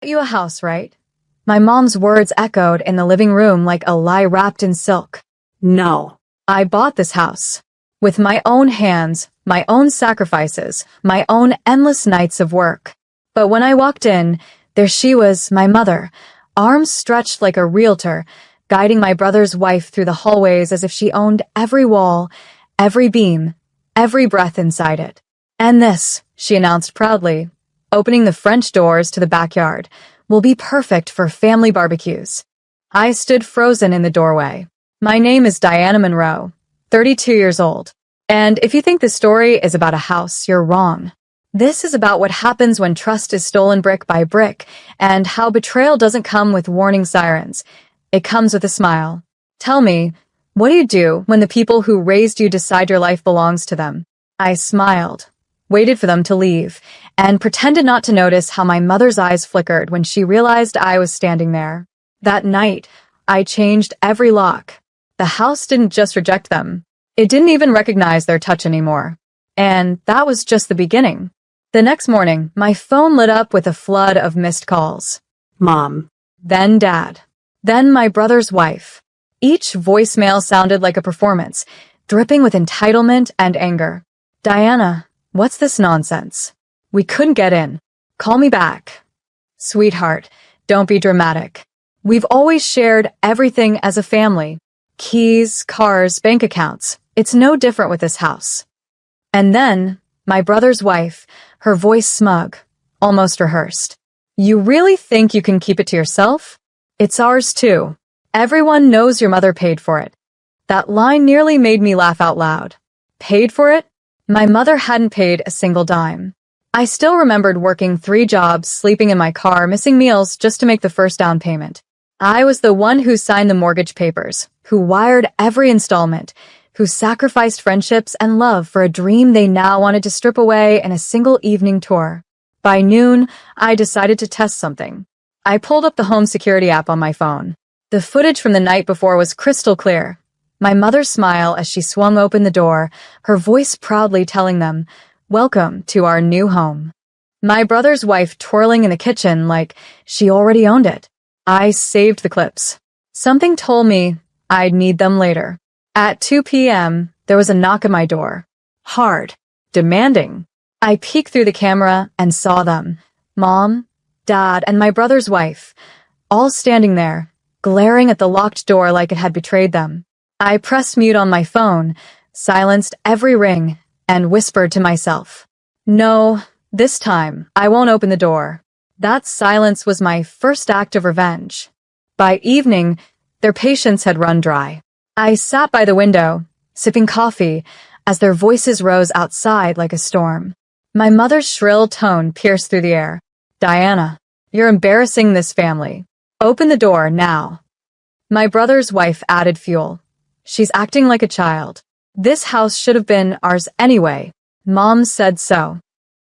You a house, right?" My mom's words echoed in the living room like a lie wrapped in silk. No. I bought this house. With my own hands, my own sacrifices, my own endless nights of work. But when I walked in, there she was, my mother, arms stretched like a realtor, guiding my brother's wife through the hallways as if she owned every wall, every beam, every breath inside it. "And this," she announced proudly, opening the French doors to the backyard, "will be perfect for family barbecues." I stood frozen in the doorway. My name is Diana Monroe, 32 years old. And if you think this story is about a house, you're wrong. This is about what happens when trust is stolen brick by brick, and how betrayal doesn't come with warning sirens. It comes with a smile. Tell me, what do you do when the people who raised you decide your life belongs to them? I smiled, waited for them to leave, and pretended not to notice how my mother's eyes flickered when she realized I was standing there. That night, I changed every lock. The house didn't just reject them. It didn't even recognize their touch anymore. And that was just the beginning. The next morning, my phone lit up with a flood of missed calls. Mom. Then Dad. Then my brother's wife. Each voicemail sounded like a performance, dripping with entitlement and anger. "Diana, what's this nonsense? We couldn't get in. Call me back." "Sweetheart, don't be dramatic. We've always shared everything as a family. Keys, cars, bank accounts. It's no different with this house." And then, my brother's wife, her voice smug, almost rehearsed. "You really think you can keep it to yourself? It's ours too. Everyone knows your mother paid for it." That line nearly made me laugh out loud. Paid for it? My mother hadn't paid a single dime. I still remembered working 3 jobs, sleeping in my car, missing meals just to make the first down payment. I was the one who signed the mortgage papers, who wired every installment, who sacrificed friendships and love for a dream they now wanted to strip away in a single evening tour. By noon, I decided to test something. I pulled up the home security app on my phone. The footage from the night before was crystal clear. My mother's smile as she swung open the door, her voice proudly telling them, "Welcome to our new home." My brother's wife twirling in the kitchen like she already owned it. I saved the clips. Something told me I'd need them later. At 2 p.m., there was a knock at my door. Hard. Demanding. I peeked through the camera and saw them. Mom, Dad, and my brother's wife, all standing there, glaring at the locked door like it had betrayed them. I pressed mute on my phone, silenced every ring, and whispered to myself, "No, this time, I won't open the door." That silence was my first act of revenge. By evening, their patience had run dry. I sat by the window, sipping coffee, as their voices rose outside like a storm. My mother's shrill tone pierced through the air. "Diana, you're embarrassing this family. Open the door now." My brother's wife added fuel. "She's acting like a child. This house should have been ours anyway. Mom said so."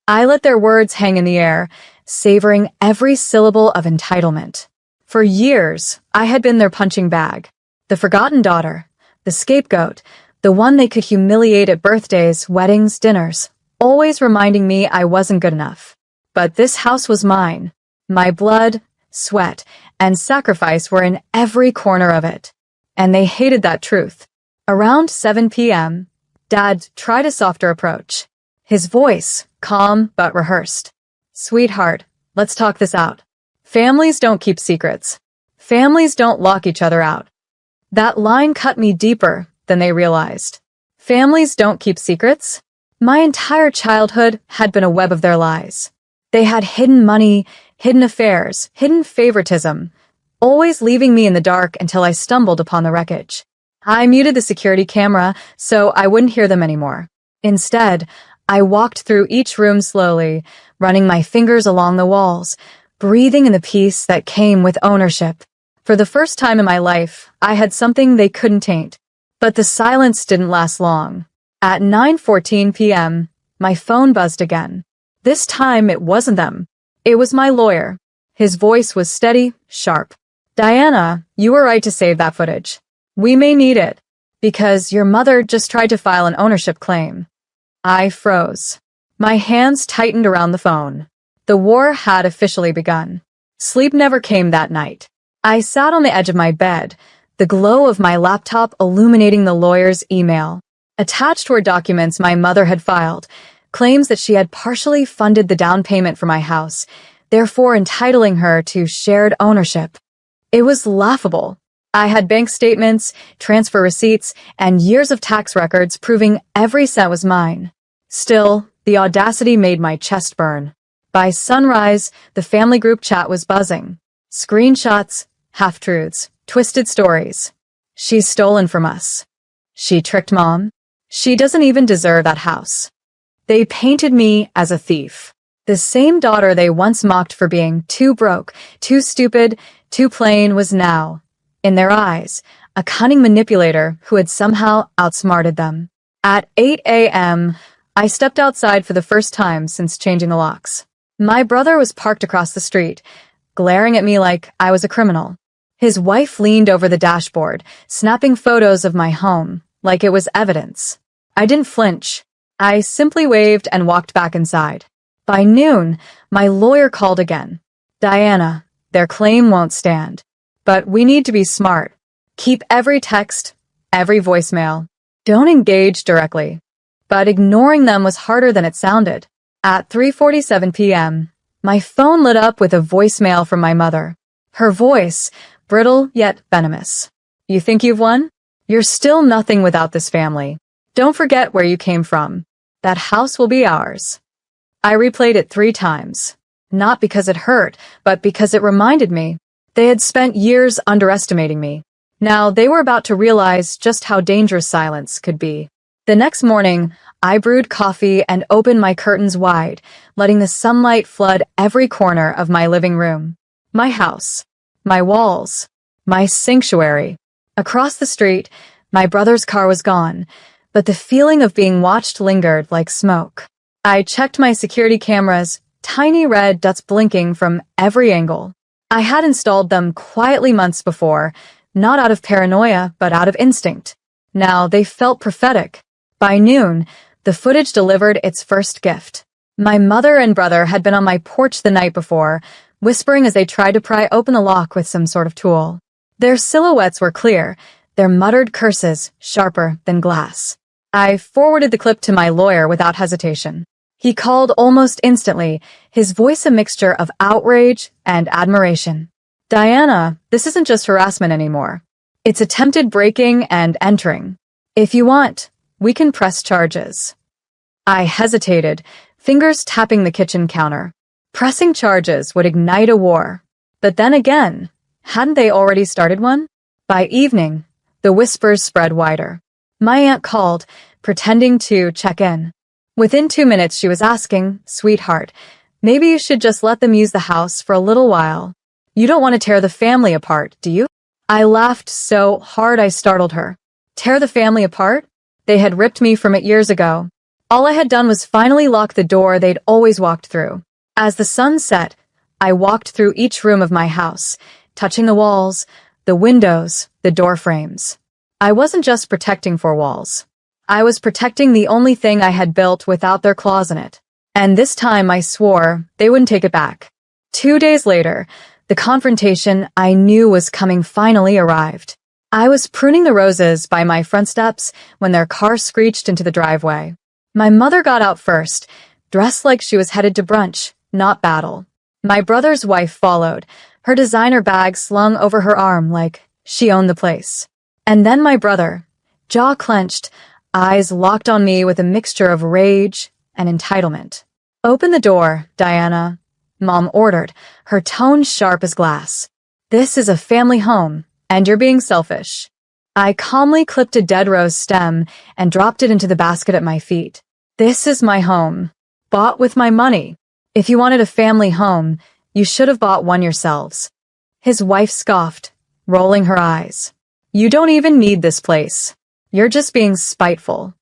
I let their words hang in the air, savoring every syllable of entitlement. For years, I had been their punching bag, the forgotten daughter, the scapegoat, the one they could humiliate at birthdays, weddings, dinners, always reminding me I wasn't good enough. But this house was mine. My blood, sweat, and sacrifice were in every corner of it. And they hated that truth. Around 7 p.m., Dad tried a softer approach. His voice, calm but rehearsed. "Sweetheart, let's talk this out. Families don't keep secrets. Families don't lock each other out." That line cut me deeper than they realized. Families don't keep secrets? My entire childhood had been a web of their lies. They had hidden money, hidden affairs, hidden favoritism, always leaving me in the dark until I stumbled upon the wreckage. I muted the security camera so I wouldn't hear them anymore. Instead, I walked through each room slowly, running my fingers along the walls, breathing in the peace that came with ownership. For the first time in my life, I had something they couldn't taint. But the silence didn't last long. At 9:14 p.m., my phone buzzed again. This time it wasn't them. It was my lawyer. His voice was steady, sharp. "Diana, you were right to save that footage. We may need it, because your mother just tried to file an ownership claim." I froze. My hands tightened around the phone. The war had officially begun. Sleep never came that night. I sat on the edge of my bed, the glow of my laptop illuminating the lawyer's email. Attached were documents my mother had filed, claims that she had partially funded the down payment for my house, therefore entitling her to shared ownership. It was laughable. I had bank statements, transfer receipts, and years of tax records proving every cent was mine. Still, the audacity made my chest burn. By sunrise, the family group chat was buzzing. Screenshots, half-truths, twisted stories. She's stolen from us. She tricked Mom. She doesn't even deserve that house. They painted me as a thief. The same daughter they once mocked for being too broke, too stupid, too plain was now, in their eyes, a cunning manipulator who had somehow outsmarted them. At 8 a.m., I stepped outside for the first time since changing the locks. My brother was parked across the street, glaring at me like I was a criminal. His wife leaned over the dashboard, snapping photos of my home, like it was evidence. I didn't flinch. I simply waved and walked back inside. By noon, my lawyer called again. Diana, their claim won't stand. But we need to be smart. Keep every text, every voicemail. Don't engage directly. But ignoring them was harder than it sounded. At 3:47 p.m., my phone lit up with a voicemail from my mother. Her voice, brittle yet venomous. You think you've won? You're still nothing without this family. Don't forget where you came from. That house will be ours. I replayed it 3 times. Not because it hurt, but because it reminded me. They had spent years underestimating me. Now they were about to realize just how dangerous silence could be. The next morning, I brewed coffee and opened my curtains wide, letting the sunlight flood every corner of my living room. My house. My walls. My sanctuary. Across the street, my brother's car was gone, but the feeling of being watched lingered like smoke. I checked my security cameras, tiny red dots blinking from every angle. I had installed them quietly months before, not out of paranoia, but out of instinct. Now they felt prophetic. By noon, the footage delivered its first gift. My mother and brother had been on my porch the night before, whispering as they tried to pry open the lock with some sort of tool. Their silhouettes were clear, their muttered curses sharper than glass. I forwarded the clip to my lawyer without hesitation. He called almost instantly, his voice a mixture of outrage and admiration. Diana, this isn't just harassment anymore. It's attempted breaking and entering. If you want, we can press charges. I hesitated, fingers tapping the kitchen counter. Pressing charges would ignite a war. But then again, hadn't they already started one? By evening, the whispers spread wider. My aunt called, pretending to check in. Within 2 minutes, she was asking, "Sweetheart, maybe you should just let them use the house for a little while. You don't want to tear the family apart, do you?" I laughed so hard I startled her. Tear the family apart? They had ripped me from it years ago. All I had done was finally lock the door they'd always walked through. As the sun set, I walked through each room of my house, touching the walls, the windows, the door frames. I wasn't just protecting 4 walls. I was protecting the only thing I had built without their claws in it. And this time I swore they wouldn't take it back. 2 days later, the confrontation I knew was coming finally arrived. I was pruning the roses by my front steps when their car screeched into the driveway. My mother got out first, dressed like she was headed to brunch, not battle. My brother's wife followed, her designer bag slung over her arm like she owned the place. And then my brother, jaw clenched, eyes locked on me with a mixture of rage and entitlement. "Open the door, Diana," Mom ordered, her tone sharp as glass. "This is a family home, and you're being selfish." I calmly clipped a dead rose stem and dropped it into the basket at my feet. "This is my home, bought with my money. If you wanted a family home, you should have bought one yourselves." His wife scoffed, rolling her eyes. "You don't even need this place. You're just being spiteful."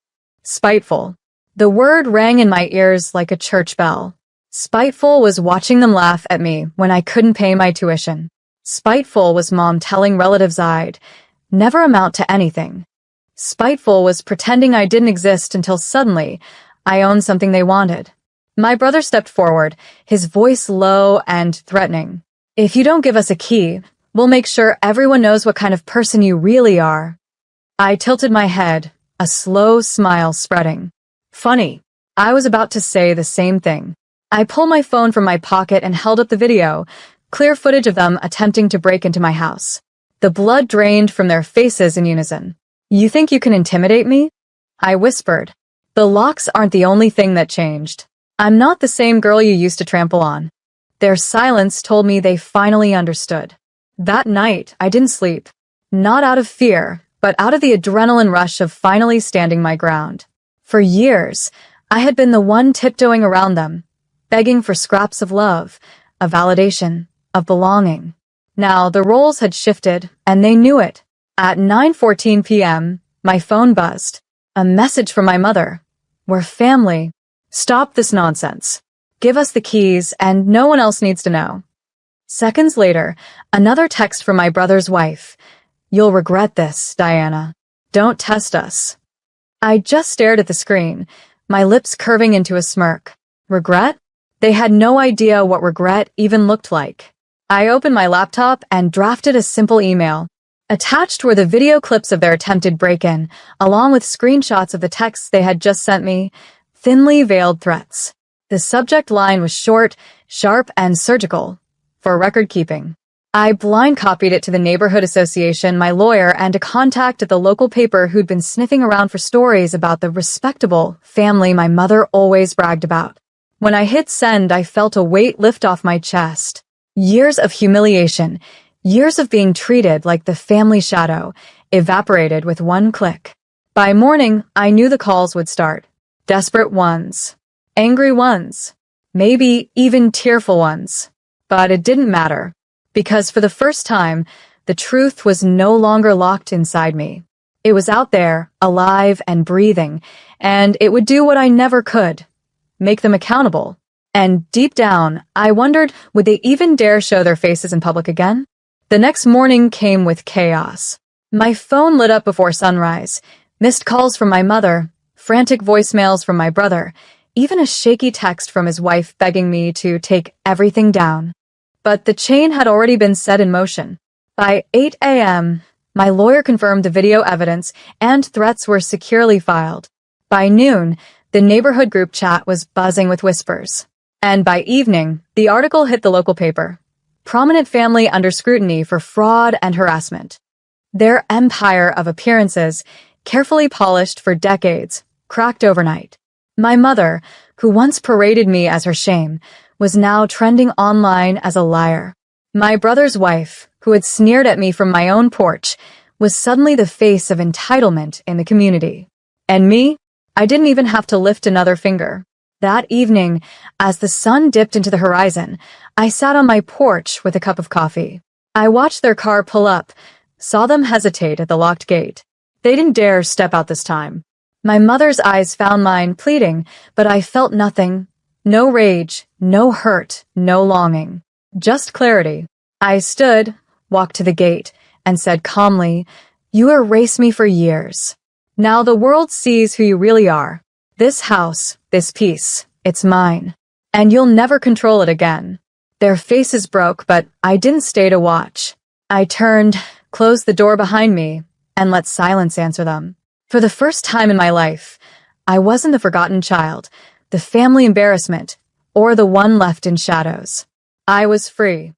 Spiteful. The word rang in my ears like a church bell. Spiteful was watching them laugh at me when I couldn't pay my tuition. Spiteful was Mom telling relatives I'd never amount to anything. Spiteful was pretending I didn't exist until suddenly I owned something they wanted. My brother stepped forward, his voice low and threatening. If you don't give us a key, we'll make sure everyone knows what kind of person you really are. I tilted my head, a slow smile spreading. Funny. I was about to say the same thing. I pulled my phone from my pocket and held up the video, clear footage of them attempting to break into my house. The blood drained from their faces in unison. You think you can intimidate me? I whispered. The locks aren't the only thing that changed. I'm not the same girl you used to trample on. Their silence told me they finally understood. That night, I didn't sleep. Not out of fear, but out of the adrenaline rush of finally standing my ground. For years, I had been the one tiptoeing around them, begging for scraps of love, of validation, of belonging. Now, the roles had shifted, and they knew it. At 9:14 p.m., my phone buzzed. A message from my mother. We're family. Stop this nonsense. Give us the keys, and no one else needs to know. Seconds later, another text from my brother's wife. You'll regret this, Diana. Don't test us. I just stared at the screen, my lips curving into a smirk. Regret? They had no idea what regret even looked like. I opened my laptop and drafted a simple email. Attached were the video clips of their attempted break-in, along with screenshots of the texts they had just sent me, thinly veiled threats. The subject line was short, sharp, and surgical, for record-keeping. I blind copied it to the neighborhood association, my lawyer, and a contact at the local paper who'd been sniffing around for stories about the respectable family my mother always bragged about. When I hit send, I felt a weight lift off my chest. Years of humiliation, years of being treated like the family shadow, evaporated with one click. By morning, I knew the calls would start. Desperate ones. Angry ones. Maybe even tearful ones. But it didn't matter. Because for the first time, the truth was no longer locked inside me. It was out there, alive and breathing, and it would do what I never could. Make them accountable. And deep down, I wondered, would they even dare show their faces in public again? The next morning came with chaos. My phone lit up before sunrise, missed calls from my mother, frantic voicemails from my brother, even a shaky text from his wife begging me to take everything down. But the chain had already been set in motion. By 8 a.m., my lawyer confirmed the video evidence and threats were securely filed. By noon, the neighborhood group chat was buzzing with whispers. And by evening, the article hit the local paper. Prominent family under scrutiny for fraud and harassment. Their empire of appearances, carefully polished for decades, cracked overnight. My mother, who once paraded me as her shame, was now trending online as a liar. My brother's wife, who had sneered at me from my own porch, was suddenly the face of entitlement in the community. And me? I didn't even have to lift another finger. That evening, as the sun dipped into the horizon, I sat on my porch with a cup of coffee. I watched their car pull up, saw them hesitate at the locked gate. They didn't dare step out this time. My mother's eyes found mine, pleading, but I felt nothing. No rage, no hurt, no longing. Just clarity. I stood, walked to the gate, and said calmly, "You erased me for years. Now the world sees who you really are. This house, this peace, it's mine. And you'll never control it again." Their faces broke, but I didn't stay to watch. I turned, closed the door behind me, and let silence answer them. For the first time in my life, I wasn't the forgotten child, the family embarrassment, or the one left in shadows. I was free.